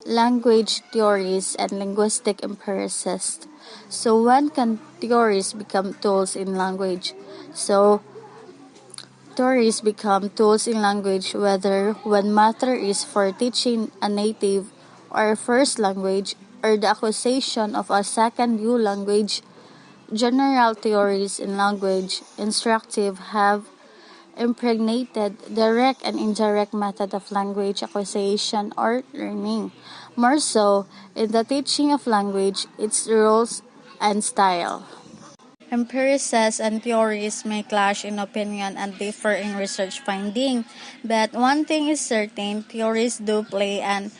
language theories and linguistic empiricists. So when can theories become tools in language? So theories become tools in language whether when matter is for teaching a native or first language or the acquisition of a second new language. General theories in language instructive have impregnated direct and indirect method of language acquisition or learning, more so in the teaching of language, its rules and style. Empiricists and theories may clash in opinion and differ in research finding, but one thing is certain, theories do play an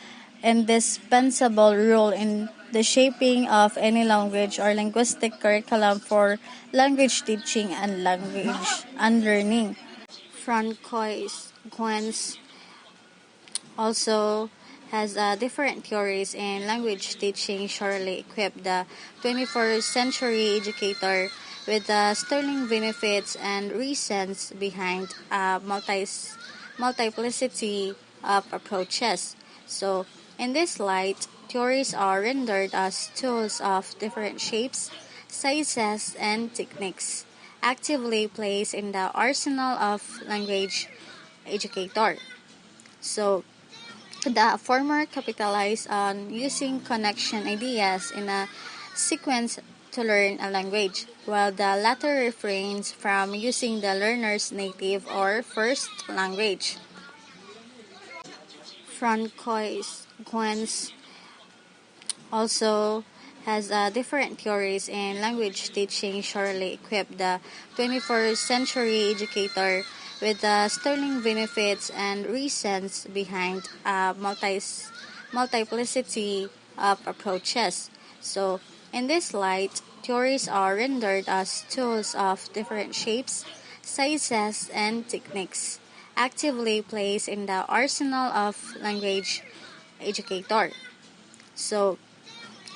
indispensable role in the shaping of any language or linguistic curriculum for language teaching and language and learning. Francois Gwen's also has different theories in language teaching surely equip the 21st century educator with the sterling benefits and reasons behind a multiplicity of approaches. So, in this light, theories are rendered as tools of different shapes, sizes, and techniques, actively placed in the arsenal of language educator. So, the former capitalize on using connection ideas in a sequence to learn a language, while the latter refrains from using the learner's native or first language. Francois Gwen's also has different theories in language teaching surely equip the 21st century educator with the sterling benefits and reasons behind a multiplicity of approaches. So, in this light, theories are rendered as tools of different shapes, sizes, and techniques, actively placed in the arsenal of language educator. So,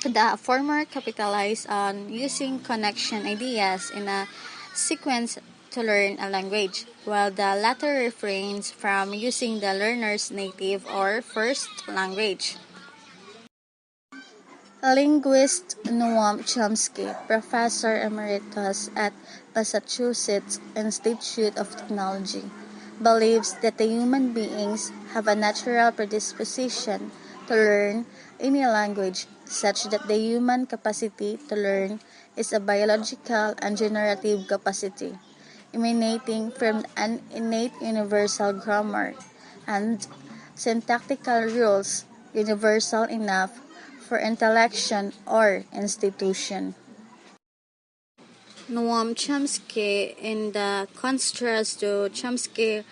the former capitalize on using connection ideas in a sequence to learn a language, while the latter refrains from using the learner's native or first language. Linguist Noam Chomsky, Professor Emeritus at Massachusetts Institute of Technology, believes that the human beings have a natural predisposition to learn any language such that the human capacity to learn is a biological and generative capacity, emanating from an innate universal grammar and syntactical rules universal enough for intellection or institution. Noam Chomsky, in the contrast to Chomsky's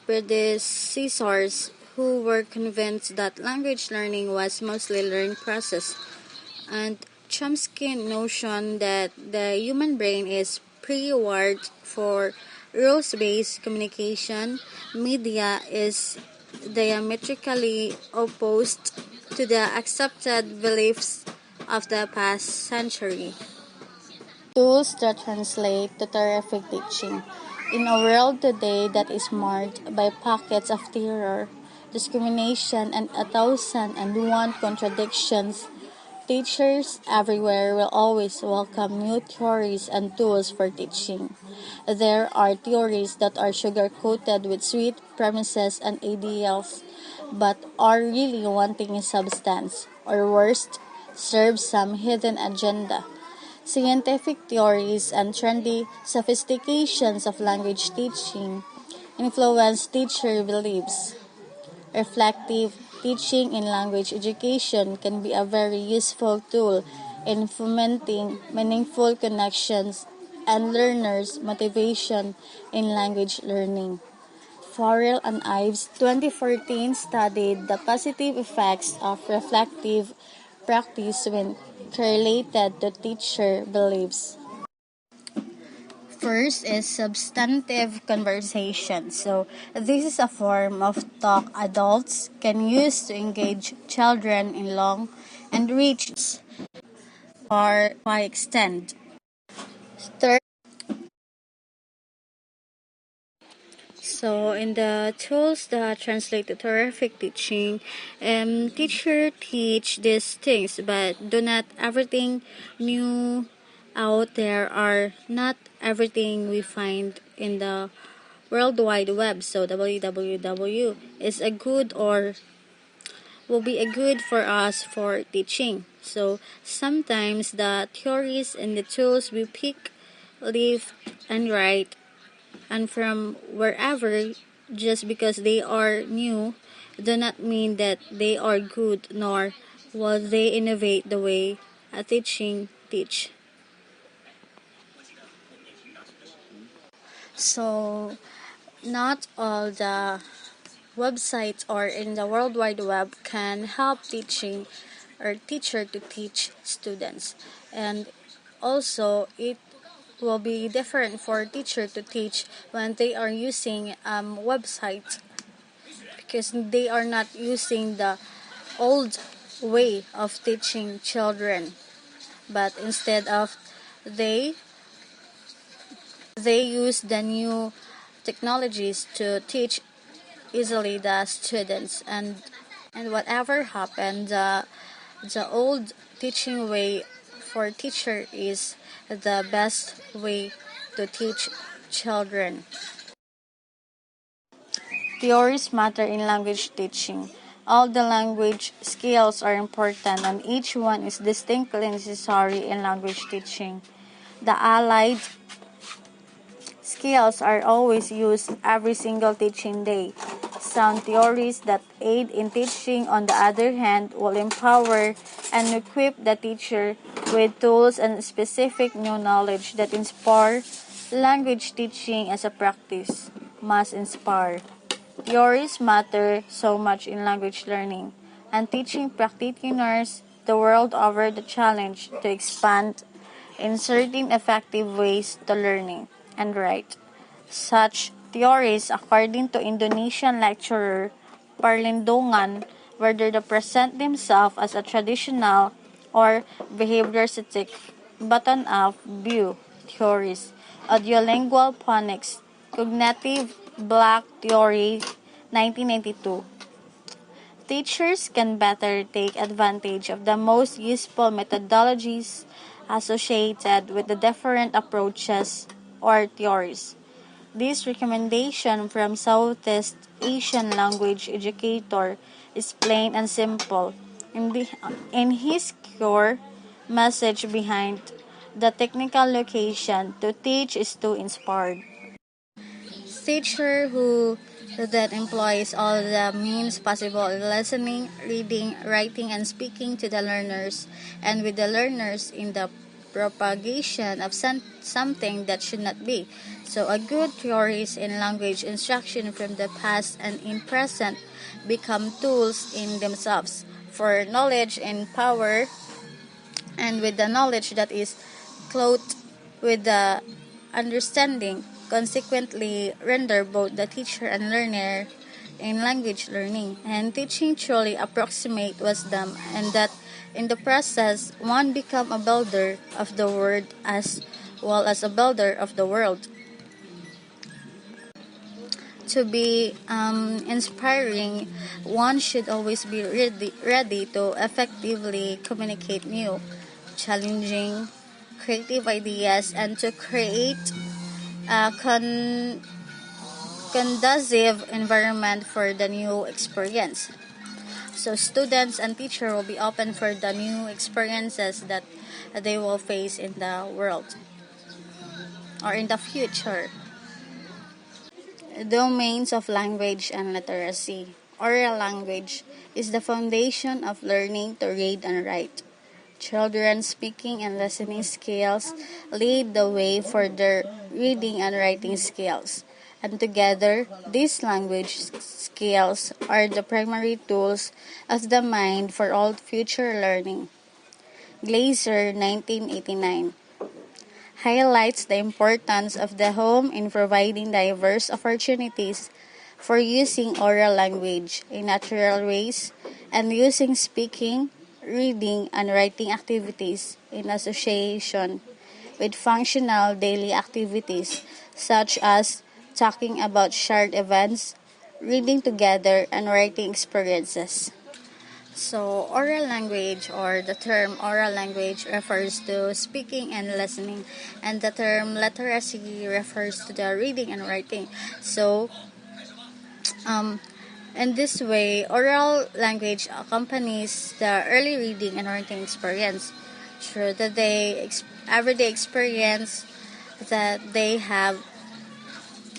predecessors who were convinced that language learning was mostly learned process, and Chomsky's notion that the human brain is pre-wired for rules-based communication media is diametrically opposed to the accepted beliefs of the past century. Tools that translate to terrific teaching. In a world today that is marked by pockets of terror, discrimination, and 1,001 contradictions, teachers everywhere will always welcome new theories and tools for teaching. There are theories that are sugar-coated with sweet premises and ideals, but are really wanting in substance, or worst, serve some hidden agenda. Scientific theories and trendy sophistications of language teaching influence teacher beliefs. Reflective teaching in language education can be a very useful tool in fomenting meaningful connections and learners' motivation in language learning. Farrell and Ives 2014 studied the positive effects of reflective practice when correlated to teacher beliefs. First is substantive conversation. So, this is a form of talk adults can use to engage children in long and rich or by extend. Third, So, in the tools that translate to terrific teaching, teacher teach these things, but do not everything new out there are not everything we find in the World Wide Web. So, www is a good or will be a good for us for teaching. So, sometimes the theories and the tools we pick, left, and right and from wherever just because they are new do not mean that they are good nor will they innovate the way a teaching teach. So not all the websites or in the World Wide Web can help teaching or teacher to teach students, and also it will be different for teacher to teach when they are using websites because they are not using the old way of teaching children, but instead of they they use the new technologies to teach easily the students, and whatever happened the old teaching way for teacher is the best way to teach children. Theories matter in language teaching. All the language skills are important and each one is distinctly necessary in language teaching. The allied skills are always used every single teaching day. Sound theories that aid in teaching, on the other hand, will empower and equip the teacher with tools and specific new knowledge that inspire language teaching as a practice must inspire. Theories matter so much in language learning, and teaching practitioners the world over the challenge to expand in certain effective ways to learning and write. Such theories, according to Indonesian lecturer Parlindungan, whether they present themselves as a traditional or behavioristic bottom-up view theories, audiolingual phonics, cognitive block theory, 1992. Teachers can better take advantage of the most useful methodologies associated with the different approaches or theories. This recommendation from Southeast Asian language educator is plain and simple. In his core message behind the technical location to teach is to inspire. Teacher who that employs all the means possible in listening, reading, writing, and speaking to the learners, and with the learners in the propagation of something that should not be. So, a good theories in language instruction from the past and in present become tools in themselves for knowledge and power, and with the knowledge that is clothed with the understanding, consequently render both the teacher and learner in language learning and teaching truly approximate wisdom, and that in the process one become a builder of the word as well as a builder of the world. To be inspiring, one should always be ready to effectively communicate new, challenging, creative ideas and to create a conducive environment for the new experience. So students and teacher will be open for the new experiences that they will face in the world or in the future. Domains of language and literacy. Oral language is the foundation of learning to read and write. Children's speaking and listening skills lead the way for their reading and writing skills. And together, these language skills are the primary tools of the mind for all future learning. Glaser, 1989, highlights the importance of the home in providing diverse opportunities for using oral language in natural ways and using speaking, reading, and writing activities in association with functional daily activities such as talking about shared events, reading together, and writing experiences. So, oral language or the term oral language refers to speaking and listening, and the term literacy refers to the reading and writing. So, um, in this way, oral language accompanies the early reading and writing experience through the everyday experience that they have.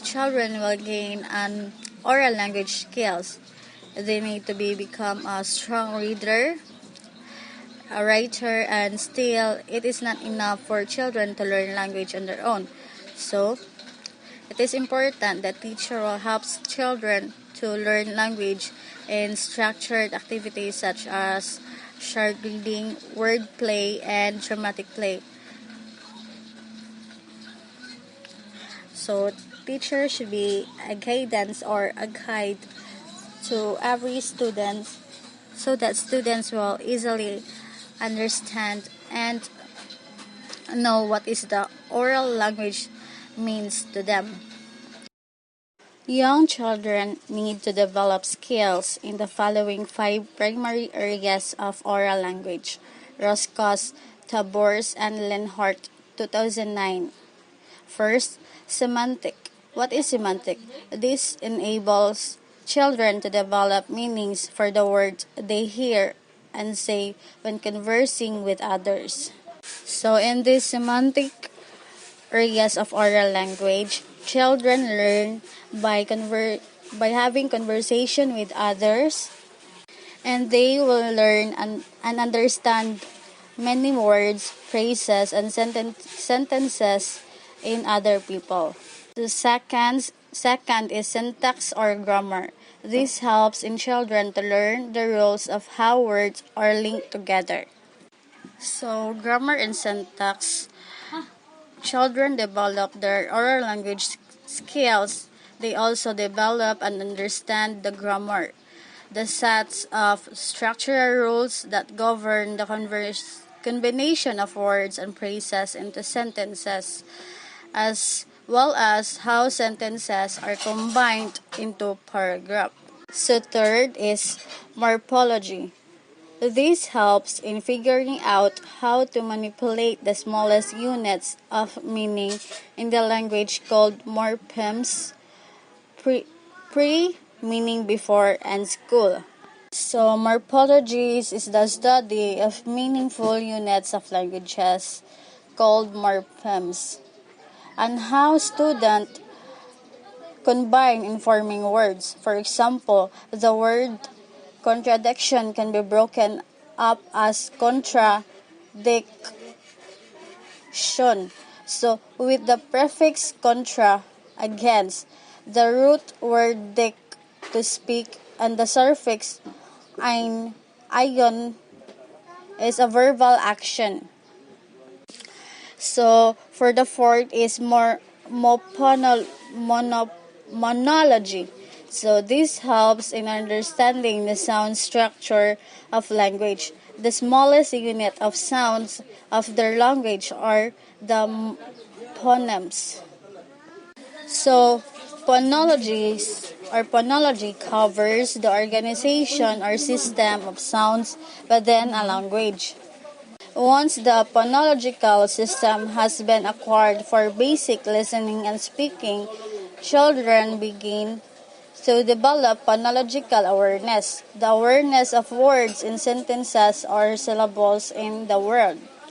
Children will gain an oral language skills. They need to become a strong reader, a writer, and still it is not enough for children to learn language on their own. So it is important that teacher will help children to learn language in structured activities such as shared reading, word play, and dramatic play. So teacher should be a guidance or a guide to every student so that students will easily understand and know what is the oral language means to them. Young children need to develop skills in the following five primary areas of oral language. Roscoe, Tabors, and Lenhart, 2009. First, semantic. What is semantic? This enables children to develop meanings for the words they hear and say when conversing with others. So, in this semantic areas of oral language, children learn by having conversation with others, and they will learn and understand many words, phrases, and sentences in other people. The second is syntax or grammar. This helps in children to learn the rules of how words are linked together. So, grammar and syntax, children develop their oral language skills. They also develop and understand the grammar, the sets of structural rules that govern the combination of words and phrases into sentences, as well as how sentences are combined into paragraph. So third is morphology. This helps in figuring out how to manipulate the smallest units of meaning in the language called morphemes, pre meaning before, and school. So morphology is the study of meaningful units of languages called morphemes, and how students combine in forming words. For example, the word contradiction can be broken up as contradiction. So, with the prefix contra, against, the root word dic, to speak, and the suffix ion is a verbal action. So, for the fourth is more monology. So, this helps in understanding the sound structure of language. The smallest unit of sounds of their language are the phonemes. So, phonology covers the organization or system of sounds within a language. Once the phonological system has been acquired for basic listening and speaking, children begin to develop phonological awareness, the awareness of words in sentences or syllables in the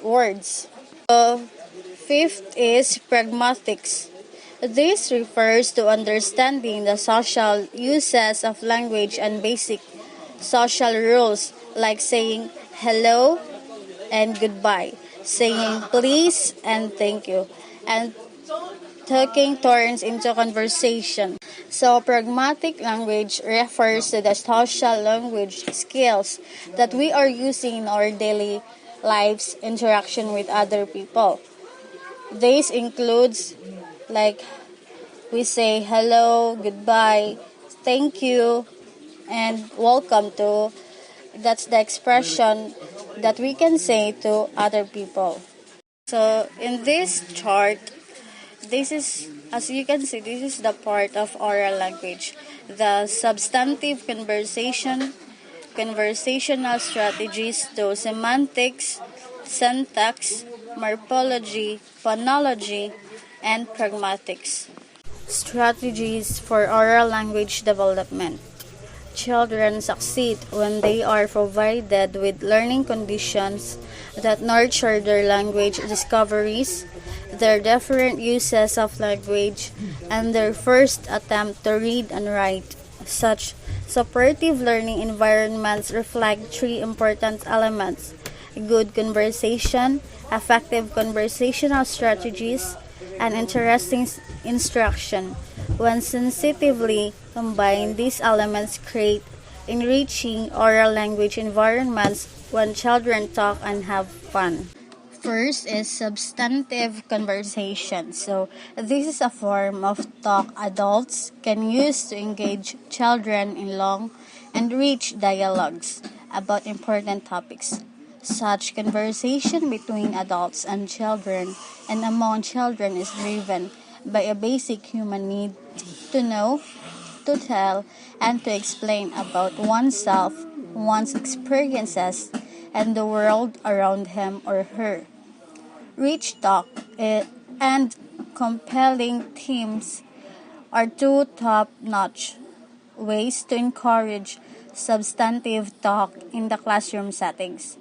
words. The fifth is pragmatics. This refers to understanding the social uses of language and basic social rules like saying hello and goodbye, saying please and thank you, and taking turns into conversation. So, pragmatic language refers to the social language skills that we are using in our daily lives interaction with other people. This includes like we say hello, goodbye, thank you, and welcome to. That's the expression that we can say to other people. So in this chart, This is, as you can see, this is the part of oral language. The substantive conversational strategies to semantics, syntax, morphology, phonology, and pragmatics. Strategies for oral language development. Children succeed when they are provided with learning conditions that nurture their language discoveries, their different uses of language, and their first attempt to read and write. Such supportive learning environments reflect three important elements: good conversation, effective conversational strategies, and interesting instruction. When sensitively combined, these elements create enriching oral language environments when children talk and have fun. First is substantive conversation. So, this is a form of talk adults can use to engage children in long and rich dialogues about important topics. Such conversation between adults and children and among children is driven by a basic human need to know, to tell, and to explain about oneself, one's experiences, and the world around him or her. Rich talk and compelling themes are two top-notch ways to encourage substantive talk in the classroom settings.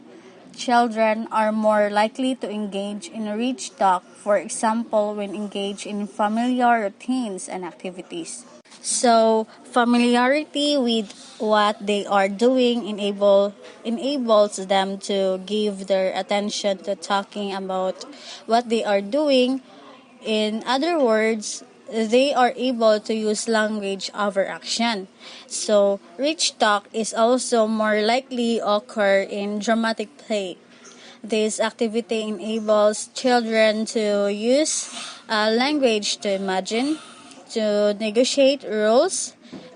Children are more likely to engage in rich talk, for example, when engaged in familiar routines and activities. So, familiarity with what they are doing enables them to give their attention to talking about what they are doing. In other words, they are able to use language over action. So, rich talk is also more likely occur in dramatic play. This activity enables children to use language to imagine, to negotiate rules,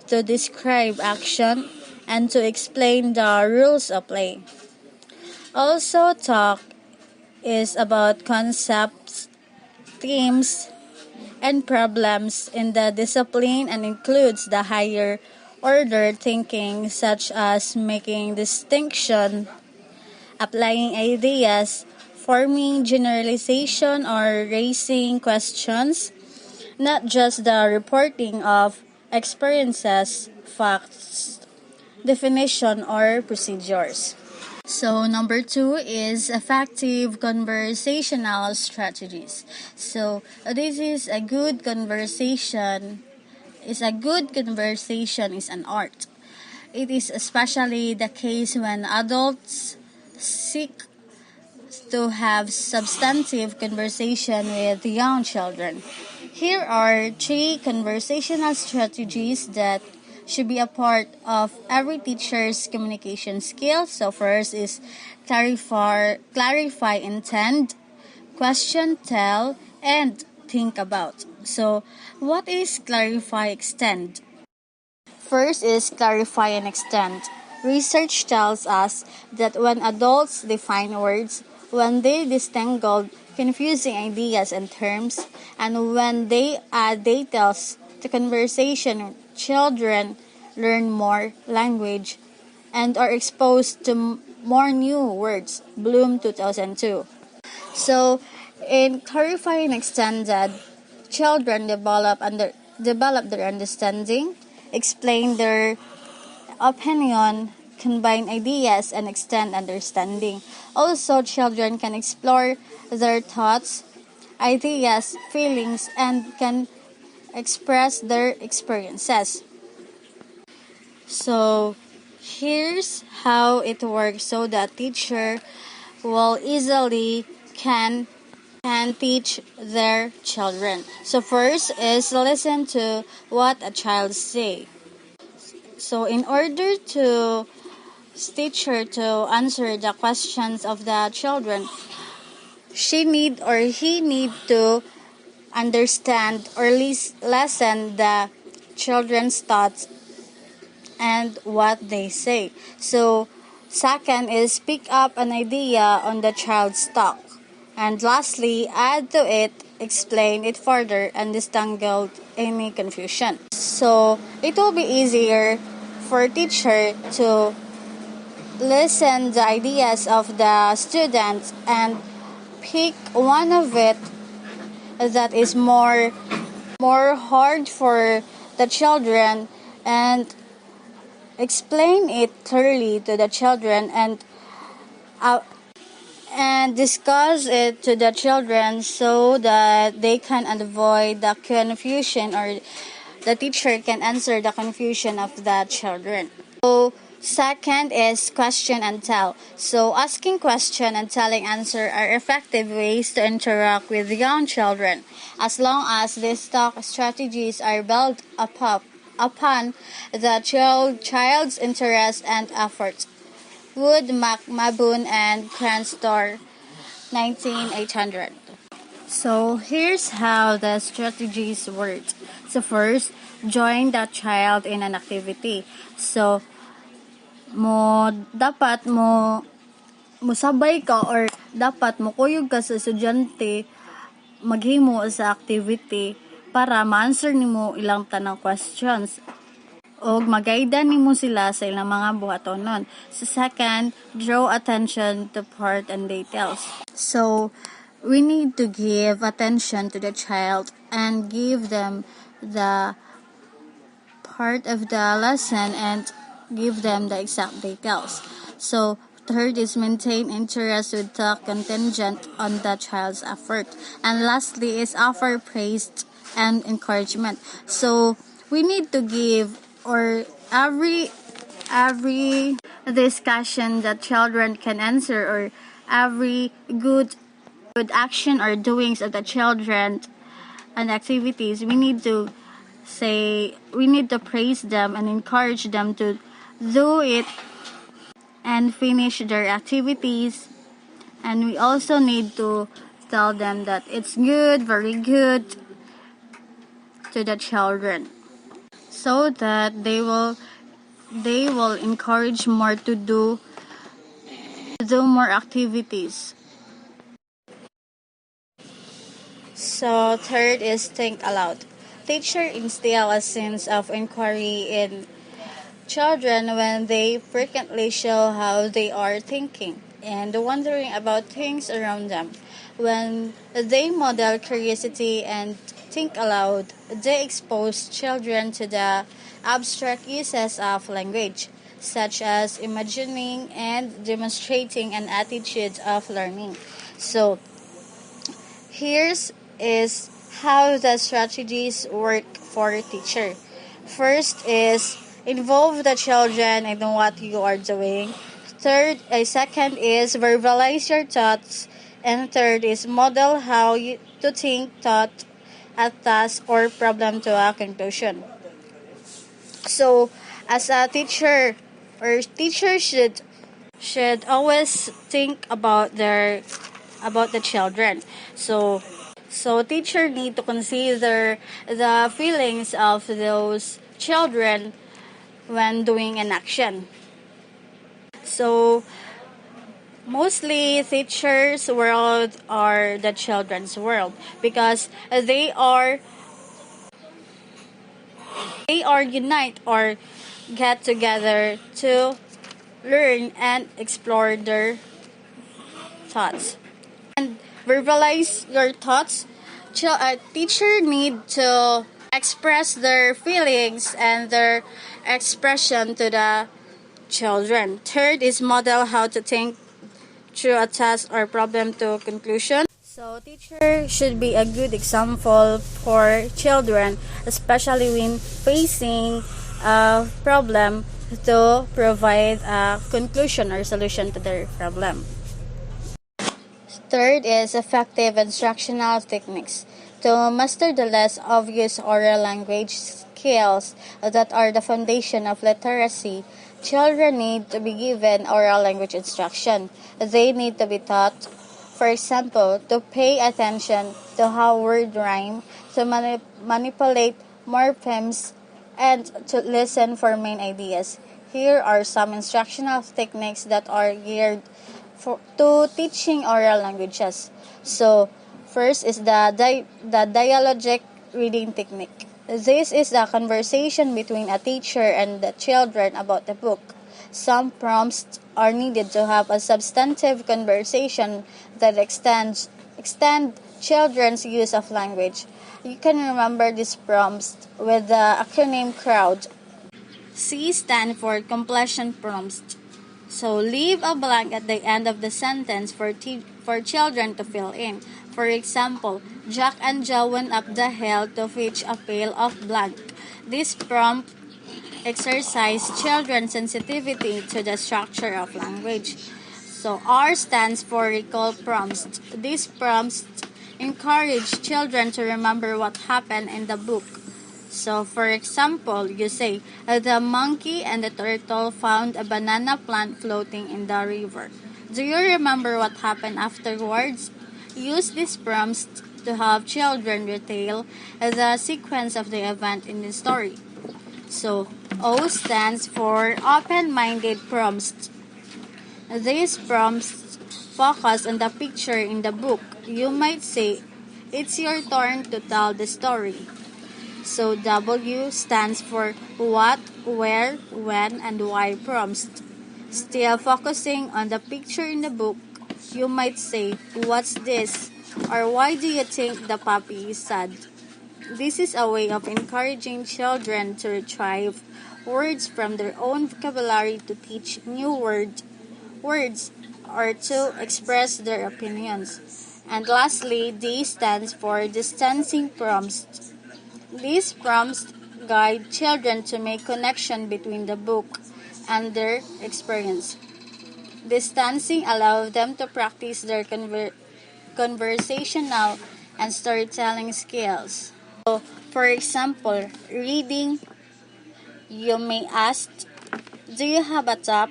to describe action, and to explain the rules of play. Also, talk is about concepts, themes, and problems in the discipline and includes the higher order thinking such as making distinction, applying ideas, forming generalization or raising questions, not just the reporting of experiences, facts, definition, or procedures. So number 2 is effective conversational strategies. So this is a good conversation. Is an art. It is especially the case when adults seek to have substantive conversation with young children. Here are 3 conversational strategies that should be a part of every teacher's communication skills. So first is clarify intent, question, tell, and think about. So what is clarify extend? First is clarify and extend. Research tells us that when adults define words, when they disentangle confusing ideas and terms, and when they add details to conversation, children learn more language and are exposed to more new words. Bloom 2002. So, in clarify and extended, children develop their understanding, explain their opinion, combine ideas, and extend understanding. Also, children can explore their thoughts, ideas, feelings, and can express their experiences. So, here's how it works so that teacher will easily can teach their children. So first is listen to what a child say. So in order to teacher to answer the questions of the children, she need or he need to understand or listen the children's thoughts and what they say. So second is pick up an idea on the child's talk. And lastly, add to it, explain it further, and disentangle any confusion. So it will be easier for teacher to listen the ideas of the students and pick one of it that is more hard for the children and explain it clearly to the children uh, and discuss it to the children so that they can avoid the confusion, or the teacher can answer the confusion of the children. So second is question and tell. So asking question and telling answer are effective ways to interact with young children, as long as these talk strategies are built upon the child's interest and efforts. Wood, Mabun, and Cranstor, 19800. So here's how the strategies work. So first, join the child in an activity. So dapat musabay ka, or dapat mo kuyog ka sa estudyante maghimo sa activity para ma-answer nimo ilang tanang questions o magayda nimo sila sa ilang mga buhatonon. So second, draw attention to part and details. So we need to give attention to the child and give them the part of the lesson and give them the exact details. So third is maintain interest with the contingent on the child's effort. And lastly is offer praise and encouragement. So we need to give, or every discussion that children can answer, or every good action or doings of the children and activities, we need to praise them and encourage them to do it and finish their activities. And we also need to tell them that it's good, very good, to the children, so that they will encourage more to do more activities. So third is think aloud. Teacher instill a sense of inquiry in children when they frequently show how they are thinking and wondering about things around them. When they model curiosity and think aloud, they expose children to the abstract uses of language, such as imagining and demonstrating an attitude of learning. So here's is how the strategies work for a teacher. First is involve the children in what you are doing. Second is verbalize your thoughts. And third is model how you to think thought a task or problem to a conclusion. So as a teacher, or teacher should always think about the children. So teacher need to consider the feelings of those children when doing an action. So mostly teachers' world are the children's world, because they are unite or get together to learn and explore their thoughts. And verbalize your thoughts. A teacher need to express their feelings and their expression to the children. Third is model how to think through a task or problem to conclusion. So teacher should be a good example for children, especially when facing a problem, to provide a conclusion or solution to their problem. Third is effective instructional techniques. To master the less obvious oral language skills that are the foundation of literacy, children need to be given oral language instruction. They need to be taught, for example, to pay attention to how words rhyme, to manipulate morphemes, and to listen for main ideas. Here are some instructional techniques that are geared to teaching oral languages. So, first is the dialogic reading technique. This is the conversation between a teacher and the children about the book. Some prompts are needed to have a substantive conversation that extend children's use of language. You can remember these prompts with the acronym CROWD. C stand for completion prompts. So leave a blank at the end of the sentence for children to fill in. For example, Jack and Joe went up the hill to fetch a pail of blank. This prompt exercise children's sensitivity to the structure of language. So R stands for recall prompts. These prompts encourage children to remember what happened in the book. So for example, you say, the monkey and the turtle found a banana plant floating in the river. Do you remember what happened afterwards? Use these prompts to help children retell the sequence of the event in the story. So, O stands for open-minded prompts. These prompts focus on the picture in the book. You might say, it's your turn to tell the story. So, W stands for what, where, when, and why prompts. Still focusing on the picture in the book, you might say, what's this? Or why do you think the puppy is sad? This is a way of encouraging children to retrieve words from their own vocabulary to teach new words or to express their opinions. And lastly, D stands for distancing prompts. These prompts guide children to make connection between the book and their experience. Distancing allows them to practice their conversational and storytelling skills. So, for example, reading, you may ask, do you have a top?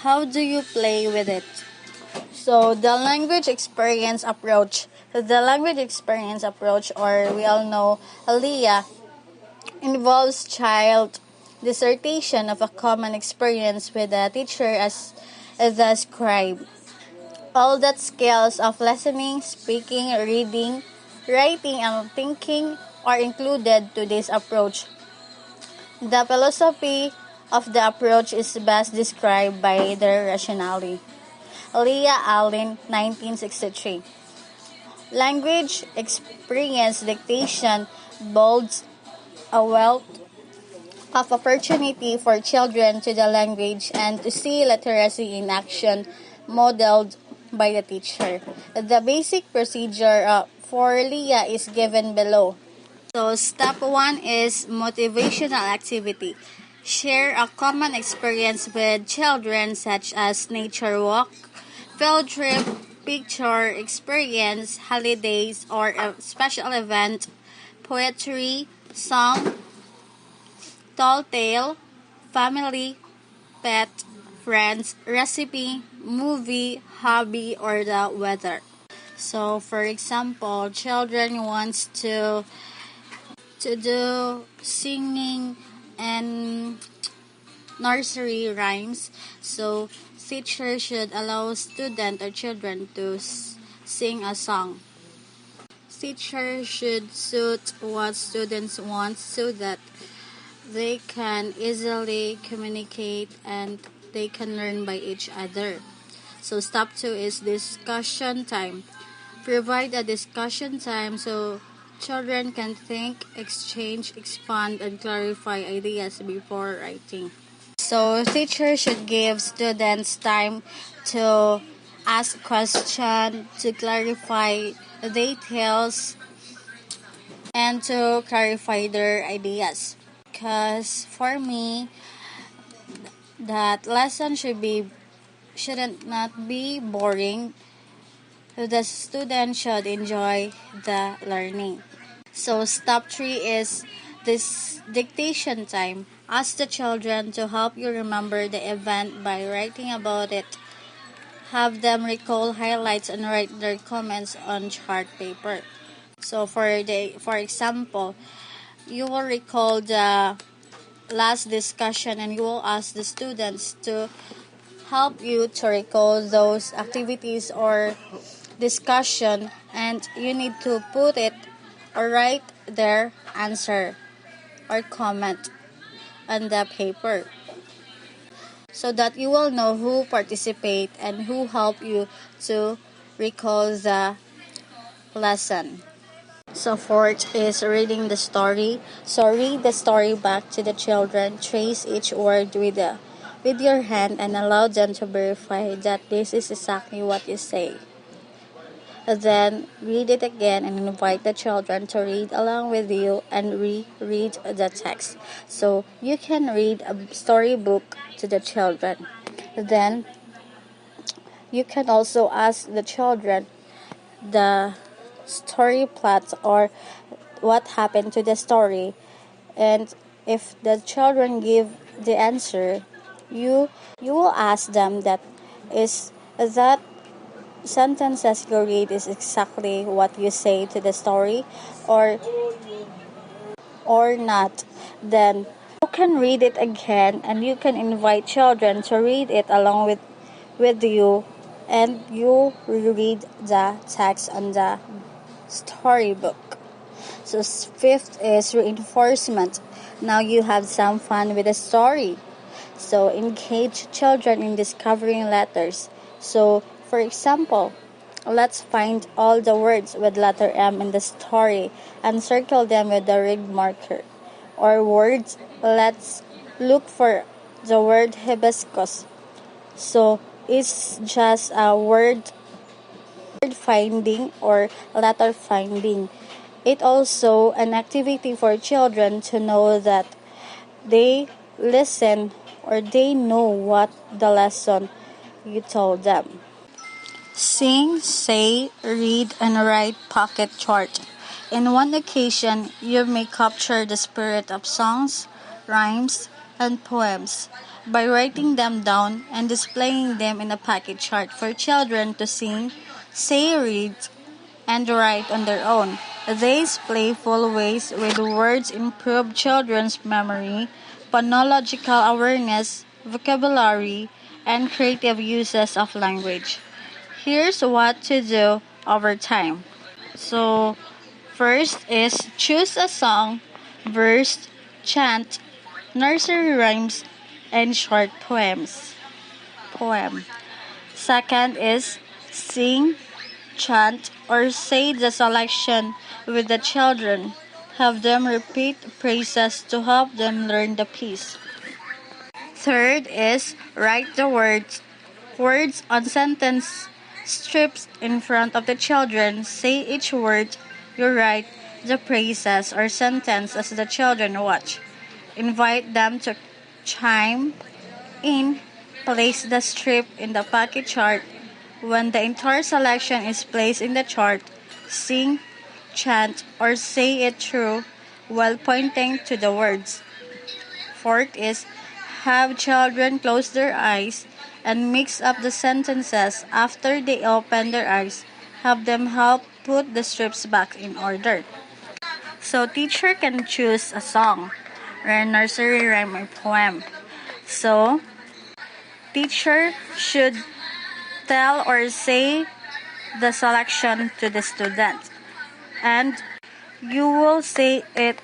How do you play with it? So, the language experience approach. The language experience approach, or we all know LEA, involves child dissertation of a common experience with a teacher as the scribe. All that skills of listening, speaking, reading, writing, and thinking are included to this approach. The philosophy of the approach is best described by their rationale. Leah Allen, 1963. Language experience dictation builds a wealth of opportunity for children to the language and to see literacy in action modeled by the teacher. The basic procedure for Leah is given below. So step 1 is motivational activity. Share a common experience with children such as nature walk, field trip, picture experience, holidays, or a special event, poetry, song, tall tale, family, pet, friends, recipe, movie, hobby, or the weather. So for example, children wants to do singing and nursery rhymes. So teacher should allow student or children to sing a song. Teacher should suit what students want so that they can easily communicate and they can learn by each other. So step 2 is discussion time. Provide a discussion time so children can think, exchange, expand, and clarify ideas before writing. So teachers should give students time to ask questions, to clarify details, and to clarify their ideas. Because for me, that lesson shouldn't not be boring. The student should enjoy the learning. So step 3 is this dictation time. Ask the children to help you remember the event by writing about it. Have them recall highlights and write their comments on chart paper. So for example, you will recall the last discussion and you will ask the students to help you to recall those activities or discussion, and you need to put it or write their answer or comment on the paper so that you will know who participate and who help you to recall the lesson. So fourth is reading the story. So read the story back to the children. Trace each word with your hand and allow them to verify that this is exactly what you say. Then read it again and invite the children to read along with you and reread the text. So you can read a storybook to the children. Then you can also ask the children the story plot or what happened to the story, and if the children give the answer, you will ask them that is that sentences you read is exactly what you say to the story or not. Then you can read it again and you can invite children to read it along with you, and you read the text on the storybook. So fifth is reinforcement. Now you have some fun with the story. So engage children in discovering letters. So for example, let's find all the words with letter M in the story and circle them with the red marker. Or words, let's look for the word hibiscus. So it's just a word finding or letter finding. It also an activity for children to know that they listen or they know what the lesson you told them. Sing, say, read, and write pocket chart. In one occasion, you may capture the spirit of songs, rhymes, and poems by writing them down and displaying them in a pocket chart for children to sing, say, read, and write on their own. These playful ways with words improve children's memory, phonological awareness, vocabulary, and creative uses of language. Here's what to do over time. So, first is choose a song, verse, chant, nursery rhymes, and short poem. Second is sing, chant, or say the selection with the children. Have them repeat phrases to help them learn the piece. Third is write the words on sentence strips in front of the children. Say each word you write the phrases or sentence as the children watch. Invite them to chime in. Place the strip in the pocket chart. When the entire selection is placed in the chart, sing, chant, or say it through while pointing to the words. Fourth is have children close their eyes and mix up the sentences. After they open their eyes, have them help put the strips back in order. So teacher can choose a song or a nursery rhyme or poem. So teacher should tell or say the selection to the student, and you will say it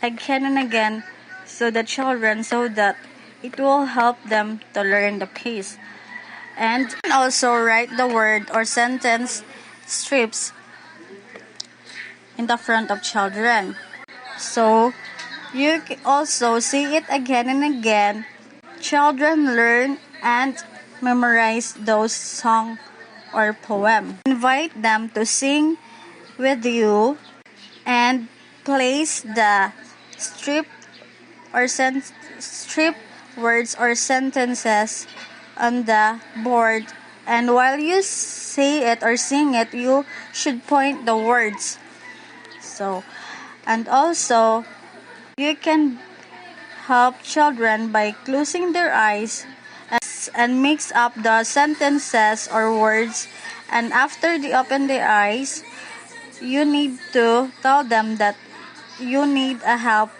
again and again so the children so that it will help them to learn the piece. And also write the word or sentence strips in the front of children. So you can also say it again and again. Children learn and memorize those song or poem. Invite them to sing with you and place the strip strip words or sentences on the board, and while you say it or sing it, you should point the words. So, and also you can help children by closing their eyes and mix up the sentences or words, and after they open their eyes, you need to tell them that you need a help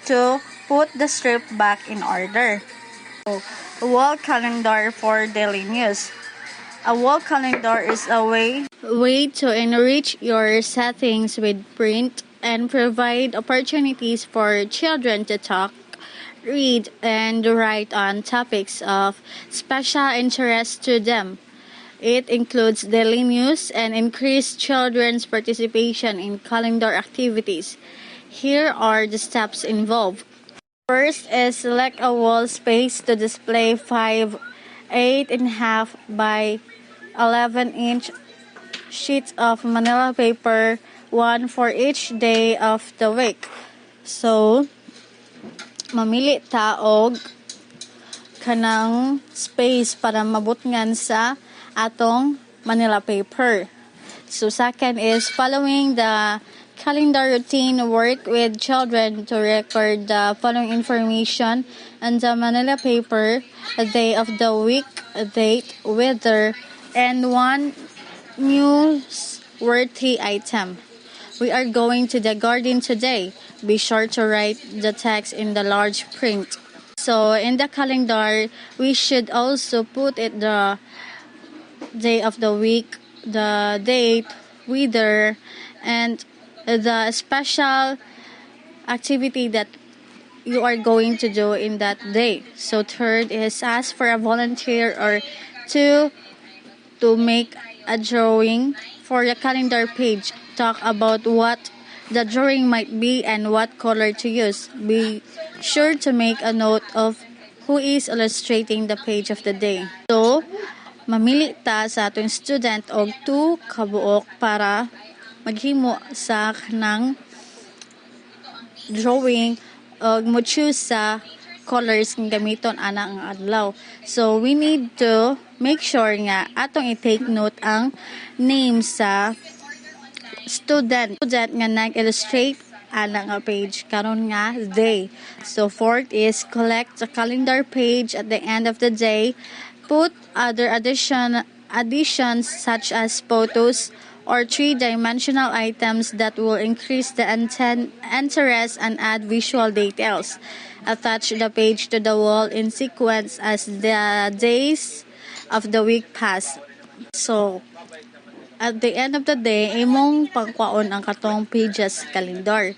to put the strip back in order. So, wall calendar for daily news. A wall calendar is a way to enrich your settings with print and provide opportunities for children to talk, read, and write on topics of special interest to them. It includes daily news and increased children's participation in calendar activities. Here are the steps involved. First is select a wall space to display 8.5 by 11-inch sheets of manila paper, one for each day of the week. So, mamili ta og kanang space para mabutngan sa atong manila paper. So, second is following the calendar routine, work with children to record the following information on the manila paper: a day of the week, a date, weather, and one newsworthy item. We are going to the garden today. Be sure to write the text in the large print. So in the calendar, we should also put it the day of the week, the date, weather, and the special activity that you are going to do in that day. So third is ask for a volunteer or two to make a drawing for the calendar page. Talk about what the drawing might be and what color to use. Be sure to make a note of who is illustrating the page of the day. So, mamili ta sa atong student og 2 kabuok para maghimo sa kanang drawing og mo choose sa colors ng gamiton ana ang adlaw. So we need to make sure nga atong i-take note ang name sa student nga nag-illustrate ana nga page karon nga day. So fourth is collect a calendar page at the end of the day. Put other additions such as photos or three-dimensional items that will increase the interest and add visual details. Attach the page to the wall in sequence as the days of the week pass. So, at the end of the day, imong pagkwaon ang katong pages calendar.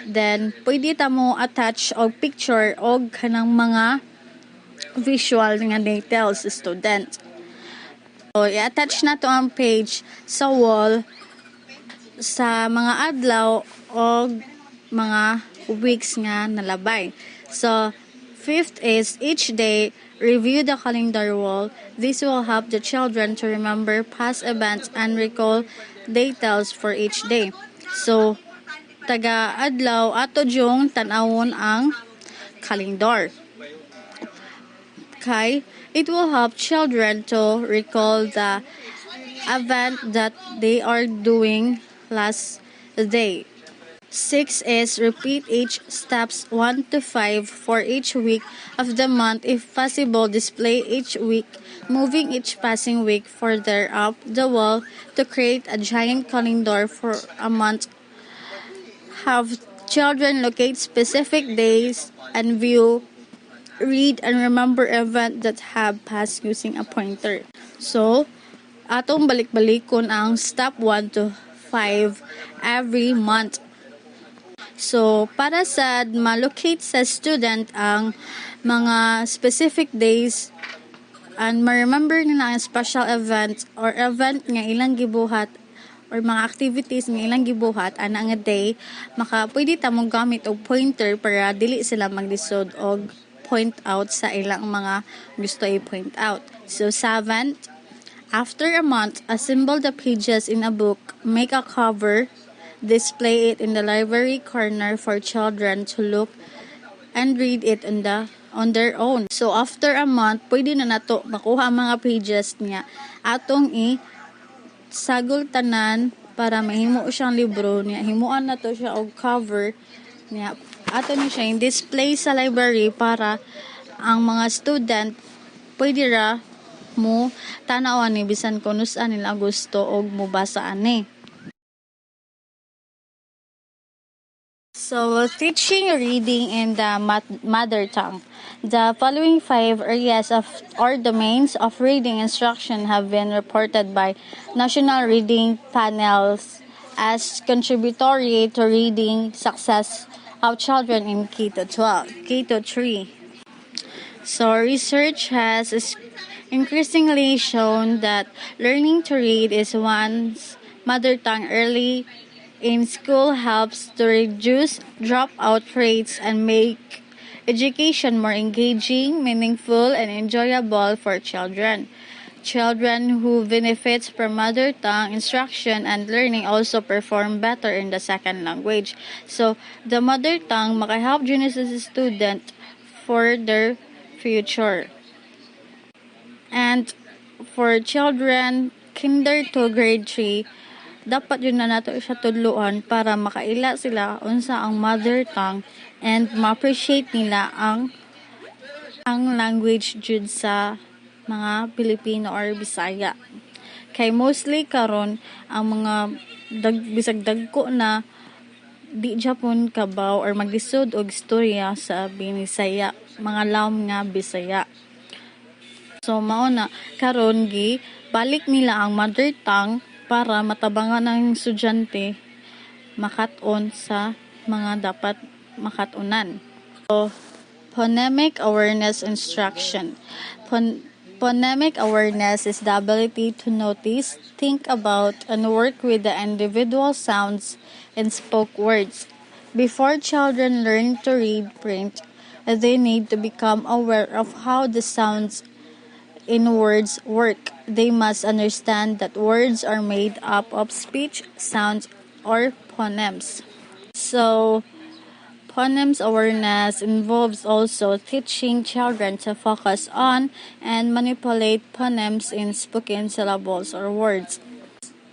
Then, pwede ta mo attach og picture og kanang mga visual nga details student. So, i-attach na to ang page sa wall sa mga adlaw o mga weeks nga nalabay. So, fifth is each day, review the calendar wall. This will help the children to remember past events and recall details for each day. So, taga-adlaw ato jung tanawon ang calendar. Okay, it will help children to recall the event that they are doing last day. 6 is repeat each steps 1 to 5 for each week of the month. If possible, display each week, moving each passing week further up the wall to create a giant calendar for a month. Have children locate specific days and view, read, and remember events that have passed using a pointer. So, atong balik-balikon ang step 1 to 5 every month. So, para sa ma-locate sa student ang mga specific days and ma-remember nila ang special event or event nga ilang gibuhat or mga activities nga ilang gibuhat ana nga day, pwede ta mo gamit og pointer para dili sila maglisod og point out sa ilang mga gusto i-point out. So, 7, after a month, assemble the pages in a book, make a cover, display it in the library corner for children to look and read it on their own. So, after a month, pwede na nato makuha ang mga pages niya atong sagol tanan para mahimo siyang libro niya. Himuan na to siya og cover niya. Ato ni siya display sa library para ang mga student pwede ra mo tanawan ni bisan kung saan nila gusto og mubasa ani. So, teaching reading in the mother tongue. The following 5 areas of or domains of reading instruction have been reported by national reading panels as contributory to reading success of children in K to 12, K to 3. So research has increasingly shown that learning to read is one's mother tongue early in school helps to reduce dropout rates and make education more engaging, meaningful, and enjoyable for children. Children who benefit from mother tongue instruction and learning also perform better in the second language. So, the mother tongue makahelp Genesis student for their future. And for children, kinder to grade 3, dapat yun na nato siya tudluan para makaila sila unsa ang mother tongue and ma-appreciate nila ang language jud sa mga Pilipino or Bisaya. Kay mostly karon ang mga bisag dagko na di Japon kabaw or maglisod og istorya sa Binisaya, mga lawom nga Bisaya. So mao na karon gi balik nila ang mother tongue para matabangan ng estudyante makat-on sa mga dapat makat-unan. So, phonemic awareness instruction. Phonemic awareness is the ability to notice, think about, and work with the individual sounds in spoke words. Before children learn to read print, they need to become aware of how the sounds in words work. They must understand that words are made up of speech, sounds, or phonemes. So, phonemes awareness involves also teaching children to focus on and manipulate phonemes in spoken syllables or words.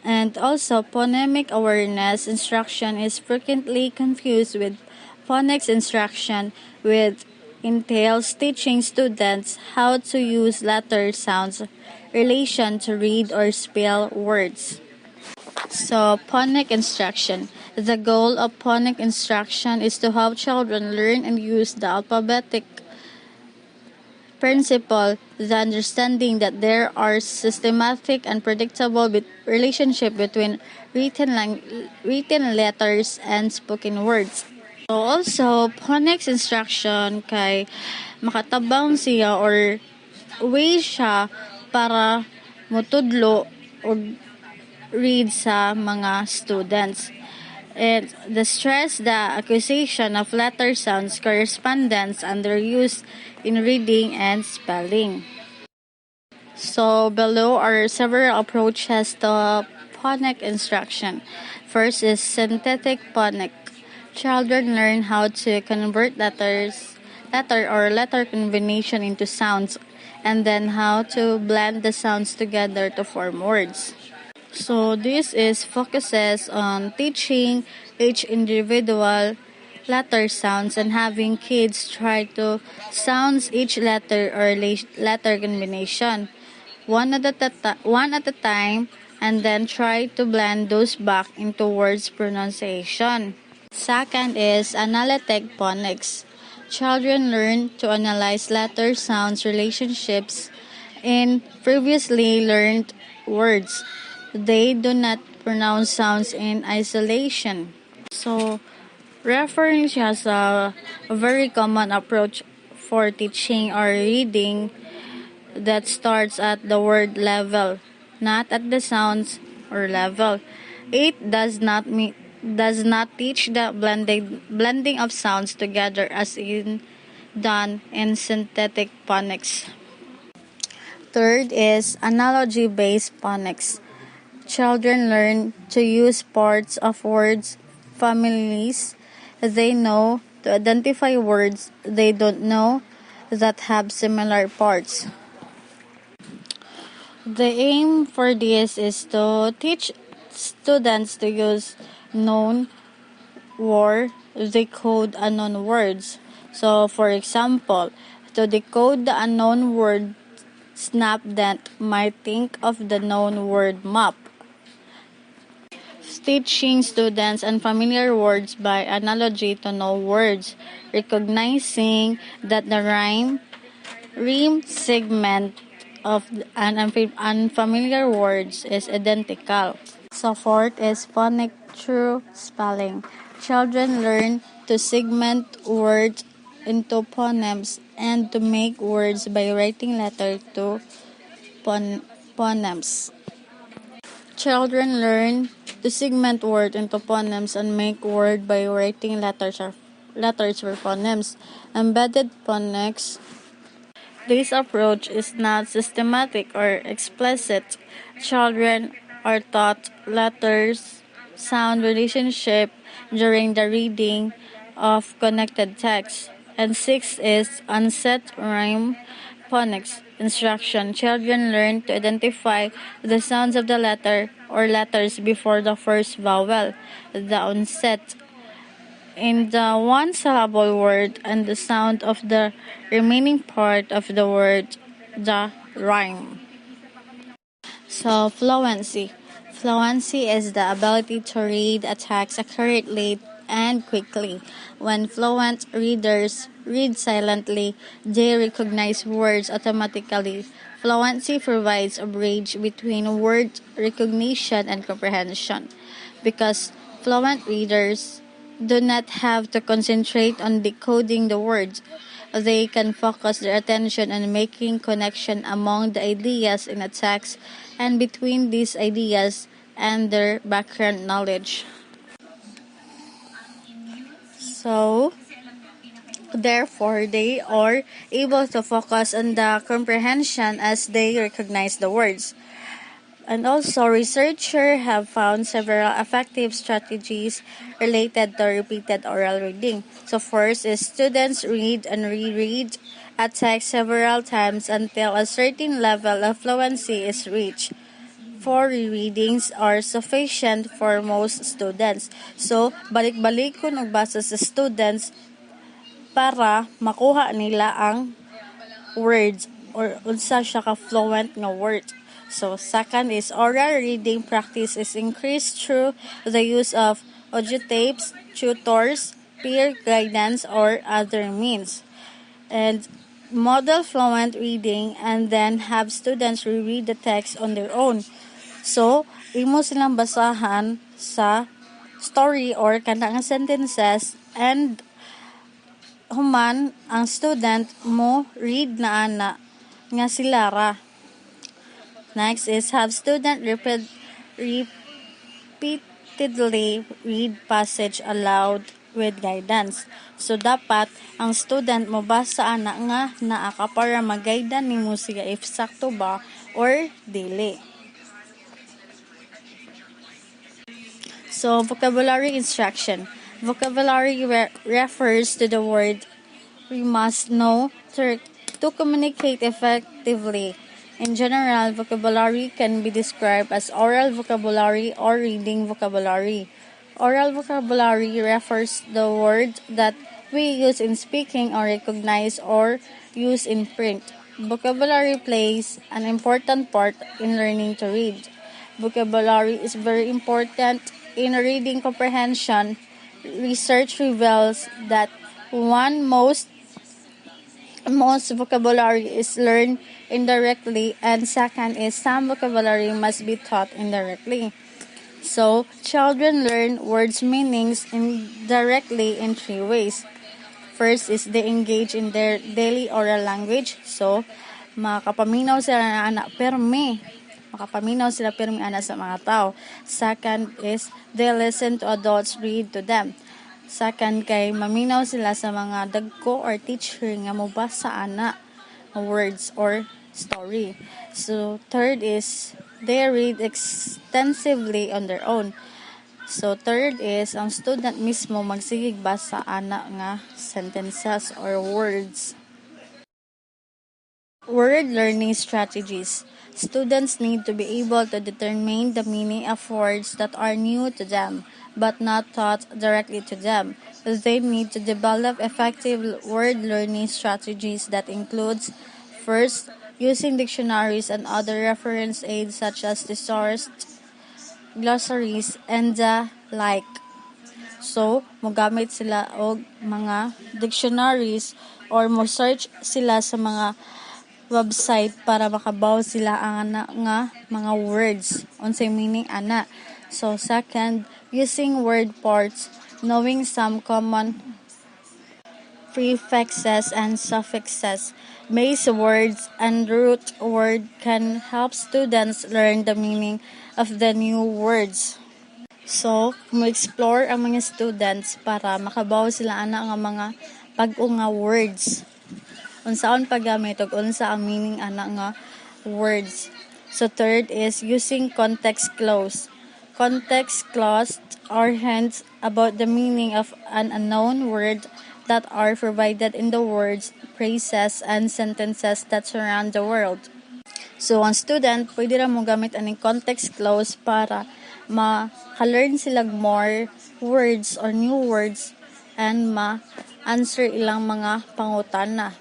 And also, phonemic awareness instruction is frequently confused with phonics instruction, which entails teaching students how to use letter sounds relation to read or spell words. So, phonic instruction. The goal of phonic instruction is to help children learn and use the alphabetic principle, the understanding that there are systematic and predictable relationship between written letters and spoken words. So also, phonics instruction kay makatabang siya or way siya para mutudlo o read sa mga students. And the stress the acquisition of letter sounds correspondence and their use in reading and spelling. So below are several approaches to phonic instruction. First is synthetic phonic. Children learn how to convert letter combination into sounds, and then how to blend the sounds together to form words. So this is focuses on teaching each individual letter sounds and having kids try to sounds each letter or letter combination one at a time, and then try to blend those back into words pronunciation. Second is analytic phonics. Children learn to analyze letter sounds relationships in previously learned words. They do not pronounce sounds in isolation. So, referring siya sa a very common approach for teaching or reading that starts at the word level, not at the sounds or level. It does not teach the blending of sounds together as done in synthetic phonics. Third is analogy-based phonics. Children learn to use parts of words families they know to identify words they don't know that have similar parts. The aim for this is to teach students to use known or decode unknown words. So, for example, to decode the unknown word snap, that might think of the known word map. teaching students unfamiliar words by analogy to know words, recognizing that the rhyme segment of an unfamiliar words is identical. So fourth is phonic through spelling. Children learn to segment words into phonemes and to make words by writing letters to phonemes. Children learn to segment words into phonemes and make words by writing letters for phonemes. Embedded phonics. This approach is not systematic or explicit. Children are taught letters sound relationship during the reading of connected text. And sixth is onset rhyme phonics instruction. Children learn to identify the sounds of the letter or letters before the first vowel, the onset in the one-syllable word and the sound of the remaining part of the word, the rhyme. So, fluency. Fluency is the ability to read a text accurately and quickly. When fluent readers read silently, they recognize words automatically. Fluency provides a bridge between word recognition and comprehension. Because fluent readers do not have to concentrate on decoding the words. They can focus their attention on making connection among the ideas in a text and between these ideas and their background knowledge. So, therefore, they are able to focus on the comprehension as they recognize the words. And also, researchers have found several effective strategies related to repeated oral reading. So first is students read and reread a text several times until a certain level of fluency is reached. 4 rereadings are sufficient for most students. So, balik-balik ko nagbasa sa students para makuha nila ang words or unsa siya ka fluent nga word. So second is oral reading practice is increased through the use of audio tapes, tutors, peer guidance, or other means. And model fluent reading and then have students reread the text on their own. So, imo silang basahan sa story or kanang sentences and human ang student mo read na ana nga sila ra. Next is have student repeatedly read passage aloud with guidance. So dapat ang student mo basa ana nga naa ka para mag-guidan nimo siya if sakto ba or dili. So vocabulary instruction. Vocabulary refers to the word we must know to communicate effectively. In general, vocabulary can be described as oral vocabulary or reading vocabulary. Oral vocabulary refers to the words that we use in speaking or recognize or use in print. Vocabulary plays an important part in learning to read. Vocabulary is very important in reading comprehension. Research reveals that most vocabulary is learned indirectly, and second is some vocabulary must be taught indirectly. So, children learn words' meanings indirectly in 3 ways. First is they engage in their daily oral language. So, makapaminaw sila na anak permi. Makapaminaw sila permi anak sa mga tao. Second is they listen to adults read to them. Second kay maminaw sila sa mga dagko or teacher nga mobasa ana words or story. So third is they read extensively on their own. So third is ang student mismo magsigig basa ana nga sentences or words. Word learning strategies. Students need to be able to determine the meaning of words that are new to them, but not taught directly to them. They need to develop effective word learning strategies that includes, first, using dictionaries and other reference aids such as glossaries, and the like. So, mogamit sila og mga dictionaries or mo search sila sa mga website para makabaw sila ang nga mga words unsay meaning ana. So second, using word parts, knowing some common prefixes and suffixes, base words and root word can help students learn the meaning of the new words. So, mo-explore ang mga students para makabaw sila ana nga mga bag-o nga words. Unsaon paggamit ug unsa ang meaning ana nga words. So third is using context clues. Context clues are hints about the meaning of an unknown word that are provided in the words, phrases, and sentences that surround the world. So, ang student, pwede ra mo gamit aning context clues para ma-learn sila more words or new words and ma-answer ilang mga pangutana.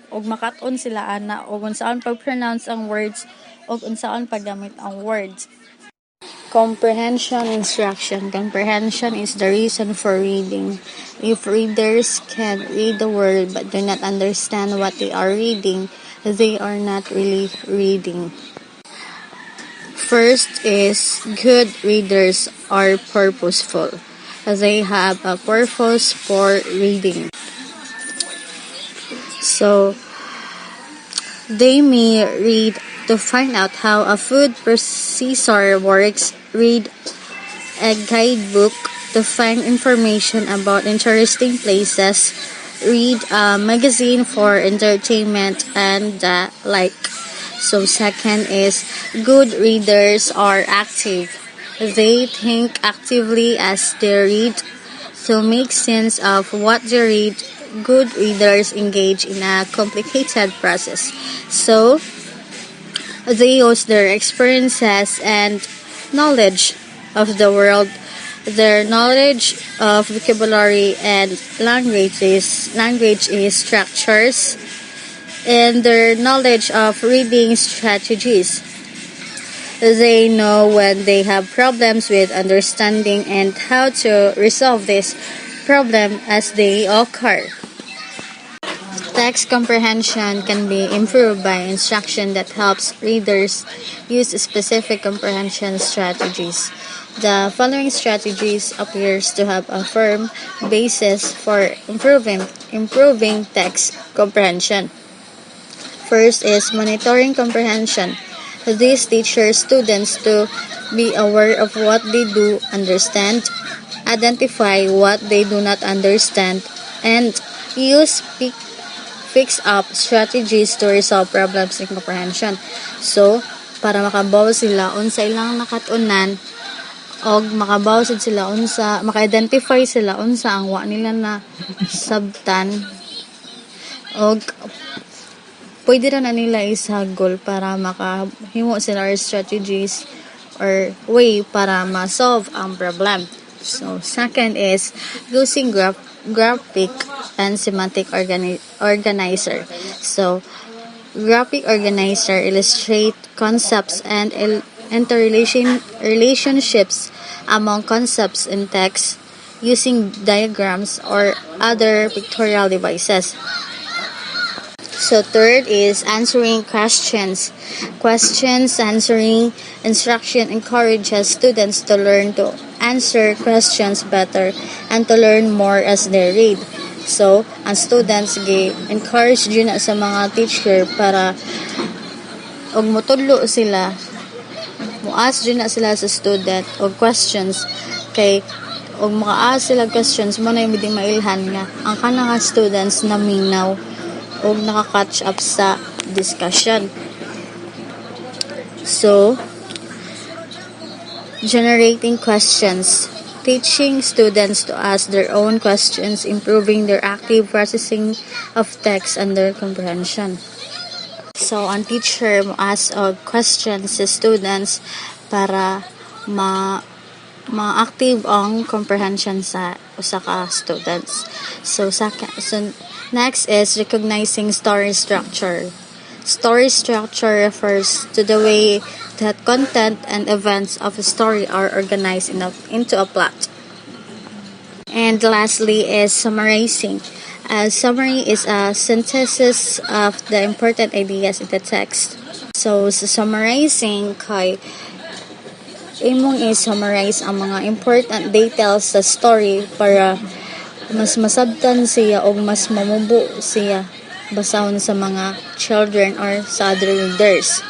Og makat-on sila ana og unsaon pag-pronounce ang words og unsaon paggamit ang words. Comprehension instruction. Comprehension is the reason for reading. If readers can read the word but do not understand what they are reading, they are not really reading. First is good readers are purposeful. They have a purpose for reading. So, they may read to find out how a food processor works, read a guidebook to find information about interesting places, read a magazine for entertainment, and the like. So, second is good readers are active. They think actively as they read to make sense of what they read. Good readers engage in a complicated process. So, they use their experiences and knowledge of the world, their knowledge of vocabulary and language structures, and their knowledge of reading strategies. They know when they have problems with understanding and how to resolve this problem as they occur. Text comprehension can be improved by instruction that helps readers use specific comprehension strategies. The following strategies appears to have a firm basis for improving text comprehension. First is monitoring comprehension. This teaches students to be aware of what they do understand, identify what they do not understand, and use fix-up strategies to resolve problems in comprehension. So, para makabaw sila unsa ilang nakatunan og makabaw sila unsa maka-identify sila unsa ang wa nila na sabtan og pwede ra na nila isagol para makahimo sila or strategies or way para ma-solve ang problem. So, second is using graphic and semantic organizer. So, graphic organizer illustrate concepts and interrelationships among concepts in text using diagrams or other pictorial devices. So third is answering questions. Questions answering instruction encourages students to learn to answer questions better and to learn more as they read. So, ang students encourage yun sa mga teacher para og mutudlo sila, muas yun sila sa student og questions kay og maka-ask sila questions mo na yung mailhan nga ang kanang students na minaw o naka-catch up sa discussion. So, generating questions. Teaching students to ask their own questions, improving their active processing of text and their comprehension. So, ang teacher mo ask questions sa students para ma-active ang comprehension sa usa ka students. So next is recognizing story structure. Story structure refers to the way that content and events of a story are organized into a plot. And lastly is summarizing. A summary is a synthesis of the important ideas in the text. So, sa summarizing kay imong i-summarize ang mga important details sa story para mas masabtan siya o mas mamubo siya basahon sa mga children or sa other readers.